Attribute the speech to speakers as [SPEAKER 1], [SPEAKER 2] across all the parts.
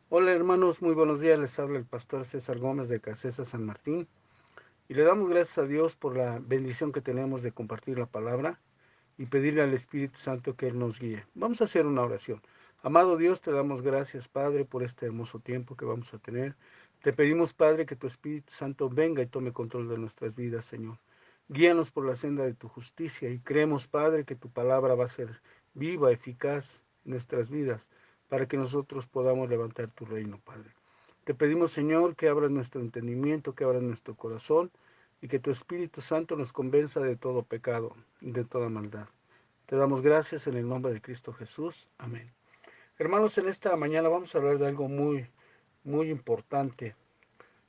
[SPEAKER 1] Hola hermanos, muy buenos días. Les habla el pastor César Gómez de Casesa San Martín y le damos gracias a Dios por la bendición que tenemos de compartir la palabra y pedirle al Espíritu Santo que Él nos guíe. Vamos a hacer una oración. Amado Dios, te damos gracias, Padre, por este hermoso tiempo que vamos a tener. Te pedimos, Padre, que tu Espíritu Santo venga y tome control de nuestras vidas, Señor. Guíanos por la senda de tu justicia y creemos, Padre, que tu palabra va a ser viva, eficaz en nuestras vidas, para que nosotros podamos levantar tu reino, Padre. Te pedimos, Señor, que abras nuestro entendimiento, que abras nuestro corazón y que tu Espíritu Santo nos convenza de todo pecado y de toda maldad. Te damos gracias en el nombre de Cristo Jesús. Amén. Hermanos, en esta mañana vamos a hablar de algo muy importante.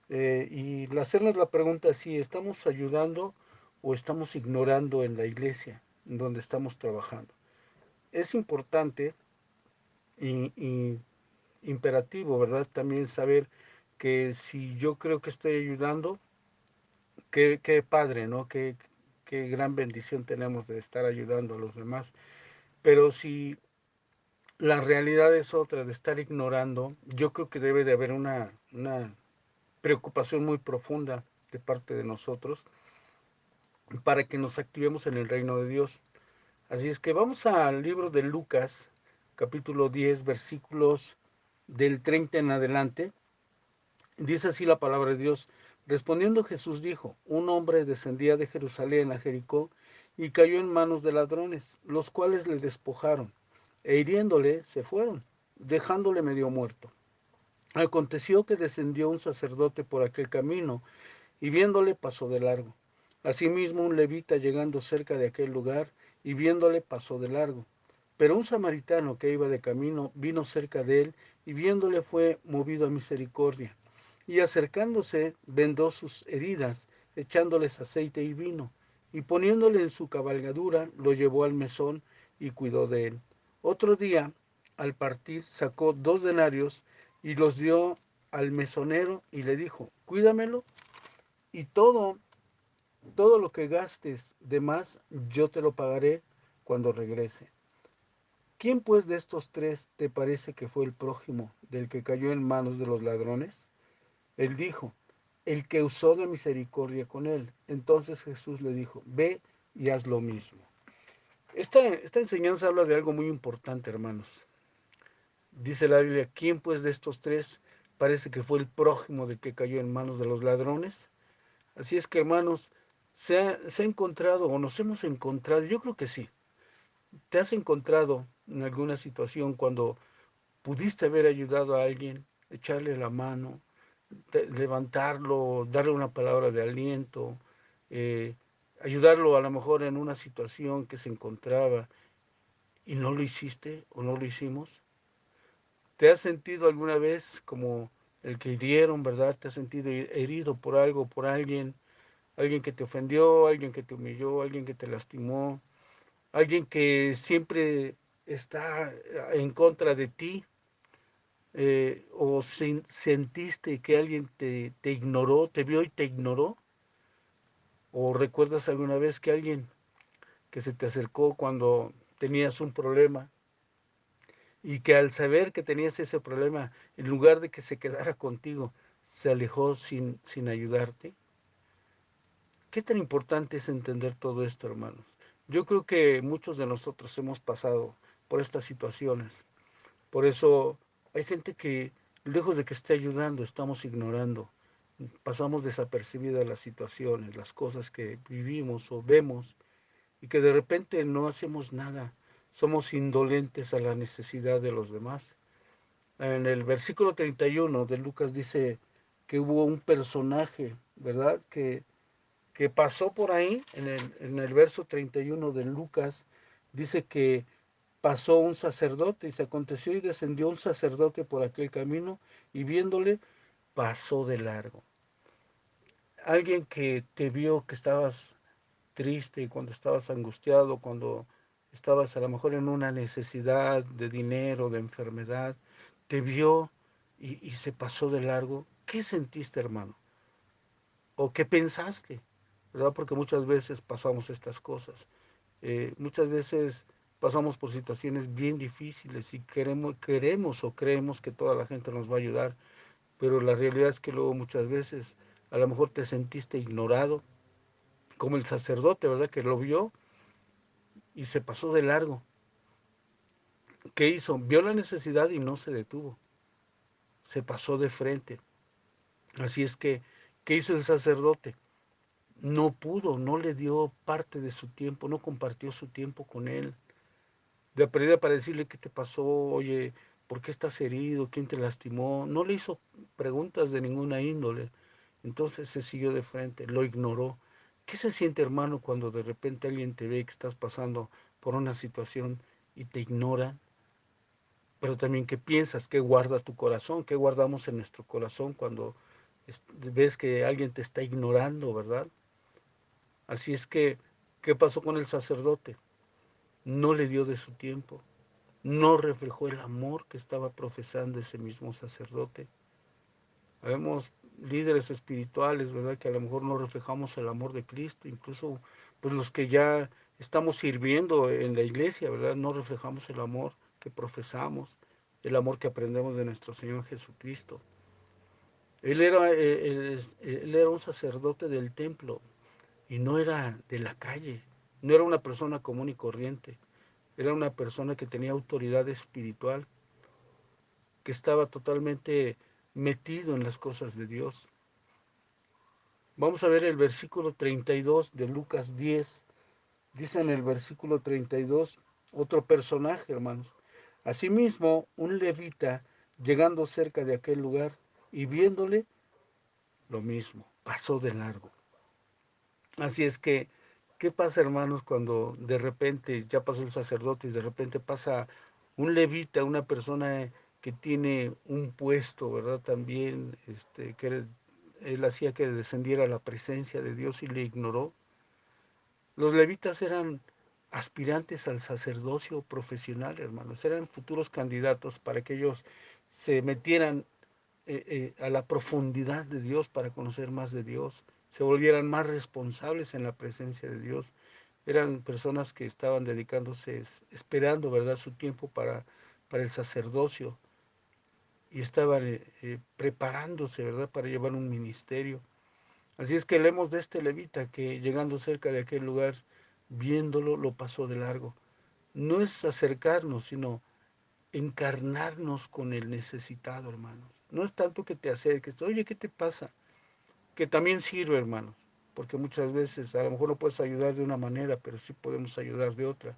[SPEAKER 1] Y hacernos la pregunta si estamos ayudando o estamos ignorando en la iglesia en donde estamos trabajando. Es importante y imperativo, ¿verdad? También saber que si yo creo que estoy ayudando, qué padre, ¿no? Qué gran bendición tenemos de estar ayudando a los demás. Pero si la realidad es otra, de estar ignorando, yo creo que debe de haber una preocupación muy profunda de parte de nosotros para que nos activemos en el reino de Dios. Así es que vamos al libro de Lucas, capítulo 10, versículos del 30 en adelante. Dice así la palabra de Dios. Respondiendo Jesús dijo, un hombre descendía de Jerusalén a Jericó y cayó en manos de ladrones, los cuales le despojaron, e hiriéndole se fueron, dejándole medio muerto. Aconteció que descendió un sacerdote por aquel camino, y viéndole pasó de largo. Asimismo un levita llegando cerca de aquel lugar, y viéndole pasó de largo. Pero un samaritano que iba de camino vino cerca de él, y viéndole fue movido a misericordia. Y acercándose vendó sus heridas, echándoles aceite y vino, y poniéndole en su cabalgadura, lo llevó al mesón y cuidó de él. Otro día, al partir, sacó 2 denarios y los dio al mesonero y le dijo, cuídamelo y todo lo que gastes de más, yo te lo pagaré cuando regrese. ¿Quién pues de estos tres te parece que fue el prójimo del que cayó en manos de los ladrones? Él dijo, el que usó de misericordia con él. Entonces Jesús le dijo, ve y haz lo mismo. Esta enseñanza habla de algo muy importante, hermanos. Dice la Biblia, ¿quién pues de estos tres parece que fue el prójimo del que cayó en manos de los ladrones? Así es que, hermanos, se ha encontrado o nos hemos encontrado, yo creo que sí, te has encontrado en alguna situación cuando pudiste haber ayudado a alguien, echarle la mano, levantarlo, darle una palabra de aliento, eh, ayudarlo a lo mejor en una situación que se encontraba y no lo hiciste o no lo hicimos. ¿Te has sentido alguna vez como el que hirieron, verdad? ¿Te has sentido herido por algo, por alguien? Alguien que te ofendió, alguien que te humilló, alguien que te lastimó, alguien que siempre está en contra de ti, o sentiste que alguien te ignoró, te vio y te ignoró, o recuerdas alguna vez que alguien que se te acercó cuando tenías un problema y que al saber que tenías ese problema, en lugar de que se quedara contigo, se alejó sin ayudarte. ¿Qué tan importante es entender todo esto, hermanos? Yo creo que muchos de nosotros hemos pasado por estas situaciones. Por eso hay gente que, lejos de que esté ayudando, estamos ignorando. Pasamos desapercibidas las situaciones, las cosas que vivimos o vemos y que de repente no hacemos nada. Somos indolentes a la necesidad de los demás. En el versículo 31 de Lucas dice que hubo un personaje, ¿verdad? Que pasó por ahí, en el verso 31 de Lucas, dice que pasó un sacerdote y se aconteció y descendió un sacerdote por aquel camino y viéndole pasó de largo. Alguien que te vio que estabas triste, cuando estabas angustiado, cuando estabas a lo mejor en una necesidad de dinero, de enfermedad, te vio y se pasó de largo. ¿Qué sentiste, hermano? ¿O qué pensaste? ¿Verdad? Porque muchas veces pasamos estas cosas. Muchas veces pasamos por situaciones bien difíciles y queremos o creemos que toda la gente nos va a ayudar, pero la realidad es que luego muchas veces a lo mejor te sentiste ignorado, como el sacerdote, ¿verdad? Que lo vio y se pasó de largo. ¿Qué hizo? Vio la necesidad y no se detuvo, se pasó de frente. Así es que, ¿qué hizo el sacerdote? No pudo, no le dio parte de su tiempo, no compartió su tiempo con él. De perdida para decirle qué te pasó, oye, ¿por qué estás herido? ¿Quién te lastimó? No le hizo preguntas de ninguna índole. Entonces se siguió de frente, lo ignoró. ¿Qué se siente, hermano, cuando de repente alguien te ve que estás pasando por una situación y te ignora? Pero también qué piensas, qué guarda tu corazón, qué guardamos en nuestro corazón cuando ves que alguien te está ignorando, ¿verdad? Así es que, ¿qué pasó con el sacerdote? No le dio de su tiempo, no reflejó el amor que estaba profesando ese mismo sacerdote. Habemos líderes espirituales, ¿verdad? Que a lo mejor no reflejamos el amor de Cristo, incluso pues los que ya estamos sirviendo en la iglesia, ¿verdad? No reflejamos el amor que profesamos, el amor que aprendemos de nuestro Señor Jesucristo. Él era un sacerdote del templo y no era de la calle, no era una persona común y corriente, era una persona que tenía autoridad espiritual, que estaba totalmente metido en las cosas de Dios. Vamos a ver el versículo 32 de Lucas 10. Dice en el versículo 32 otro personaje, hermanos. Asimismo, un levita, llegando cerca de aquel lugar y viéndole, lo mismo, pasó de largo. Así es que, ¿qué pasa, hermanos, cuando de repente ya pasó el sacerdote y de repente pasa un levita, una persona que tiene un puesto, ¿verdad? También, que él hacía que descendiera la presencia de Dios y le ignoró. Los levitas eran aspirantes al sacerdocio profesional, hermanos, eran futuros candidatos para que ellos se metieran a la profundidad de Dios para conocer más de Dios, se volvieran más responsables en la presencia de Dios. Eran personas que estaban dedicándose, esperando, ¿verdad?, su tiempo para el sacerdocio y estaban preparándose, ¿verdad?, para llevar un ministerio. Así es que leemos de este levita que llegando cerca de aquel lugar, viéndolo, lo pasó de largo. No es acercarnos, sino encarnarnos con el necesitado, hermanos. No es tanto que te acerques, oye, ¿qué te pasa? Que también sirve, hermanos, porque muchas veces a lo mejor no puedes ayudar de una manera, pero sí podemos ayudar de otra.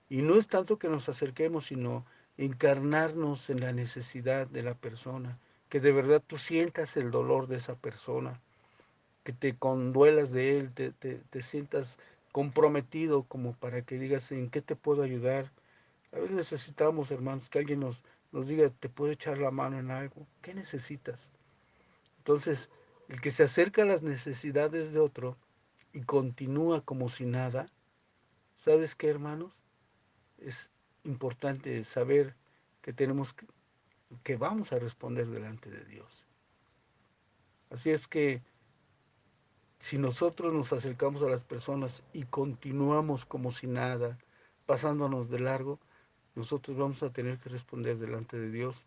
[SPEAKER 1] Y no es tanto que nos acerquemos, sino encarnarnos en la necesidad de la persona, que de verdad tú sientas el dolor de esa persona, que te conduelas de él, te sientas comprometido como para que digas en qué te puedo ayudar. A veces necesitamos, hermanos, que alguien nos diga, te puedo echar la mano en algo. ¿Qué necesitas? Entonces, el que se acerca a las necesidades de otro y continúa como si nada, ¿sabes qué, hermanos? Es importante saber que tenemos que vamos a responder delante de Dios. Así es que si nosotros nos acercamos a las personas y continuamos como si nada, pasándonos de largo, nosotros vamos a tener que responder delante de Dios.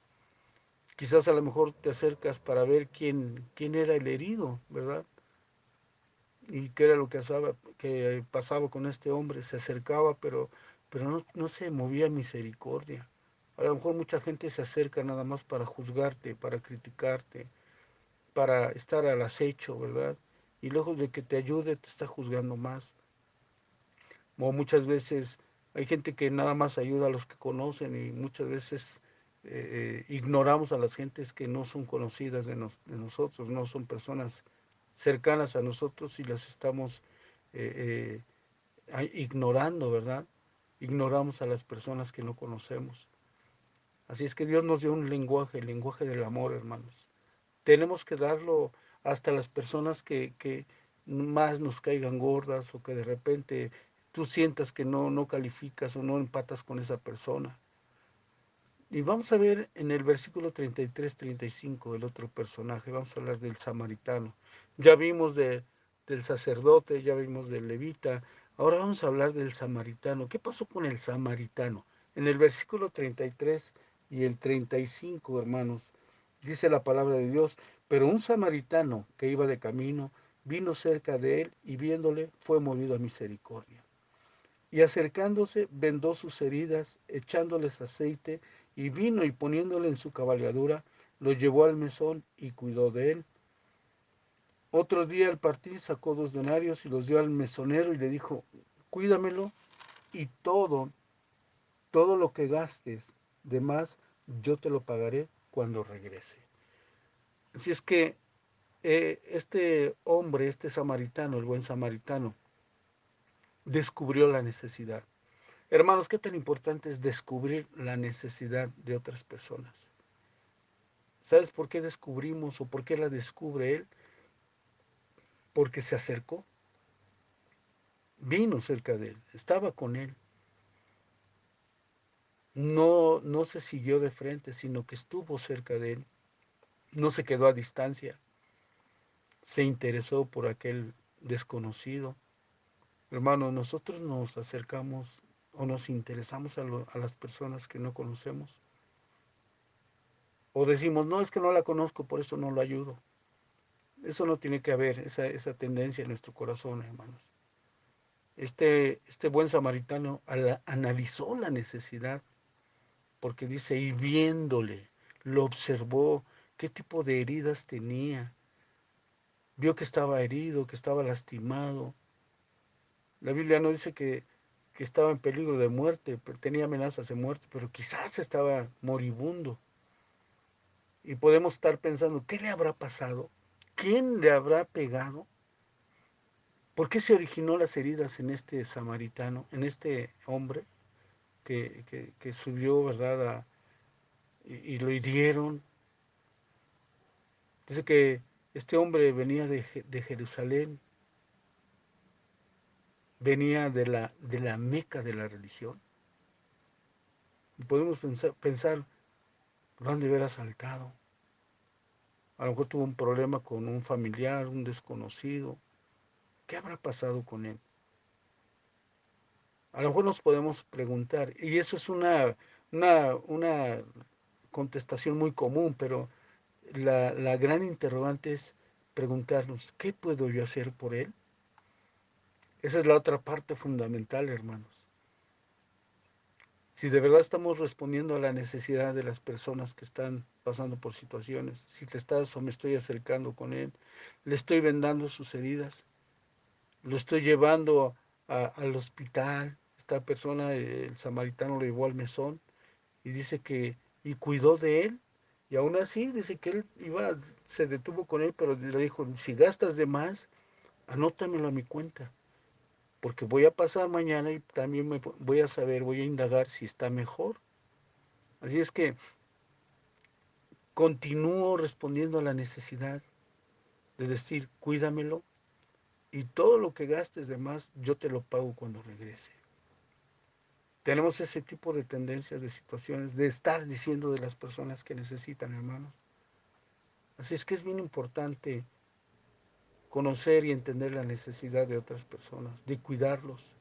[SPEAKER 1] Quizás a lo mejor te acercas para ver quién era el herido, ¿verdad? Y qué era lo que pasaba con este hombre. Se acercaba, pero no se movía misericordia. A lo mejor mucha gente se acerca nada más para juzgarte, para criticarte, para estar al acecho, ¿verdad? Y lejos de que te ayude, te está juzgando más. O muchas veces hay gente que nada más ayuda a los que conocen y muchas veces ignoramos a las gentes que no son conocidas de nosotros, no son personas cercanas a nosotros y las estamos ignorando, ¿verdad? Ignoramos a las personas que no conocemos. Así es que Dios nos dio un lenguaje, el lenguaje del amor, hermanos. Tenemos que darlo hasta las personas que más nos caigan gordas o que de repente tú sientas que no calificas o no empatas con esa persona. Y vamos a ver en el versículo 33-35 el otro personaje, vamos a hablar del samaritano. Ya vimos del sacerdote, ya vimos del levita, Ahora vamos a hablar del samaritano. ¿Qué pasó con el samaritano? En el versículo 33 y el 35, hermanos, dice la palabra de Dios, pero un samaritano que iba de camino vino cerca de él y viéndole fue movido a misericordia. Y acercándose vendó sus heridas, echándoles aceite, y vino y poniéndole en su cabalgadura, lo llevó al mesón y cuidó de él. Otro día al partir sacó 2 denarios y los dio al mesonero y le dijo, cuídamelo y todo lo que gastes de más, yo te lo pagaré cuando regrese. Así es que este hombre, este samaritano, el buen samaritano, descubrió la necesidad. Hermanos, ¿qué tan importante es descubrir la necesidad de otras personas? ¿Sabes por qué descubrimos o por qué la descubre él? Porque se acercó, vino cerca de él, estaba con él. No se siguió de frente, sino que estuvo cerca de él. No se quedó a distancia, se interesó por aquel desconocido. Hermanos, nosotros nos acercamos o nos interesamos a las personas que no conocemos. O decimos, no, es que no la conozco, por eso no lo ayudo. Eso no tiene que haber, esa tendencia en nuestro corazón, hermanos. Este buen samaritano analizó la necesidad, porque dice, y viéndole, lo observó, qué tipo de heridas tenía. Vio que estaba herido, que estaba lastimado. La Biblia no dice que estaba en peligro de muerte, tenía amenazas de muerte, pero quizás estaba moribundo. Y podemos estar pensando, ¿qué le habrá pasado? ¿Quién le habrá pegado? ¿Por qué se originó las heridas en este samaritano, en este hombre que subió, ¿verdad? Y lo hirieron. Dice que este hombre venía de Jerusalén, venía de la Meca de la religión. Y podemos pensar, lo han de haber asaltado. A lo mejor tuvo un problema con un familiar, un desconocido. ¿Qué habrá pasado con él? A lo mejor nos podemos preguntar, y eso es una contestación muy común, pero la gran interrogante es preguntarnos, ¿qué puedo yo hacer por él? Esa es la otra parte fundamental, hermanos. Si de verdad estamos respondiendo a la necesidad de las personas que están pasando por situaciones, si te estás o me estoy acercando con él, le estoy vendando sus heridas, lo estoy llevando al hospital, esta persona, el samaritano lo llevó al mesón y dice que, y cuidó de él, y aún así dice que él se detuvo con él, pero le dijo, si gastas de más, anótamelo a mi cuenta, porque voy a pasar mañana y también voy a saber, voy a indagar si está mejor. Así es que continúo respondiendo a la necesidad de decir, cuídamelo y todo lo que gastes de más, yo te lo pago cuando regrese. Tenemos ese tipo de tendencias, de situaciones, de estar diciendo de las personas que necesitan, hermanos. Así es que es bien importante conocer y entender la necesidad de otras personas, de cuidarlos,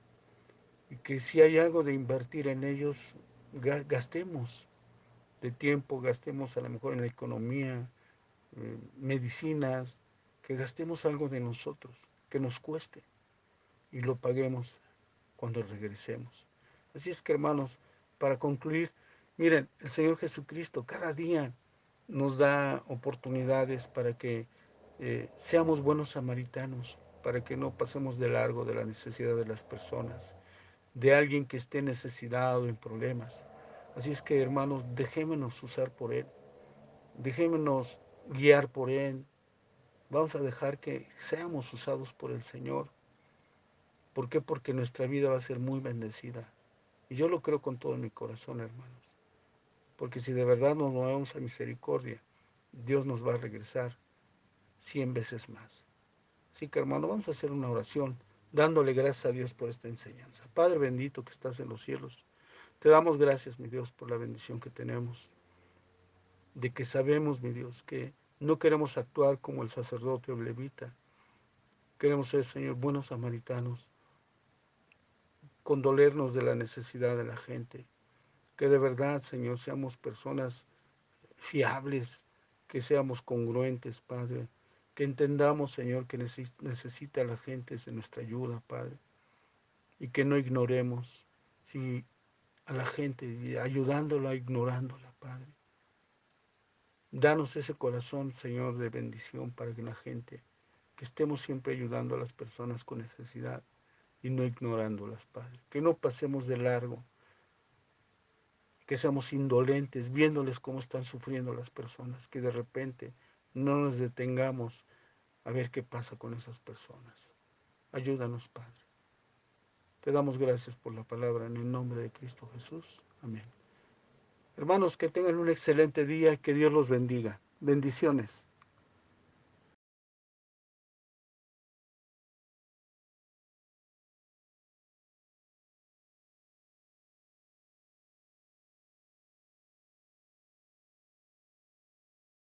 [SPEAKER 1] y que si hay algo de invertir en ellos, gastemos de tiempo, gastemos a lo mejor en la economía, medicinas, que gastemos algo de nosotros, que nos cueste y lo paguemos cuando regresemos. Así es que, hermanos, para concluir, miren, el Señor Jesucristo cada día nos da oportunidades para que seamos buenos samaritanos, para que no pasemos de largo de la necesidad de las personas, de alguien que esté necesitado en problemas. Así es que, hermanos, dejémonos usar por Él, dejémonos guiar por Él. Vamos a dejar que seamos usados por el Señor. ¿Por qué? Porque nuestra vida va a ser muy bendecida. Y yo lo creo con todo mi corazón, hermanos. Porque si de verdad nos movemos a misericordia, Dios nos va a regresar 100 veces más. Así que, hermano, vamos a hacer una oración dándole gracias a Dios por esta enseñanza. Padre bendito que estás en los cielos, te damos gracias, mi Dios, por la bendición que tenemos, de que sabemos, mi Dios, que no queremos actuar como el sacerdote o levita. Queremos ser, Señor, buenos samaritanos, condolernos de la necesidad de la gente. Que de verdad, Señor, seamos personas fiables, que seamos congruentes, Padre. Que entendamos, Señor, que necesita la gente de nuestra ayuda, Padre. Y que no ignoremos si a la gente, ayudándola, ignorándola, Padre. Danos ese corazón, Señor, de bendición para que la gente, que estemos siempre ayudando a las personas con necesidad y no ignorándolas, Padre. Que no pasemos de largo, que seamos indolentes, viéndoles cómo están sufriendo las personas, que de repente no nos detengamos a ver qué pasa con esas personas. Ayúdanos, Padre. Te damos gracias por la palabra en el nombre de Cristo Jesús. Amén. Hermanos, que tengan un excelente día y que Dios los bendiga. Bendiciones.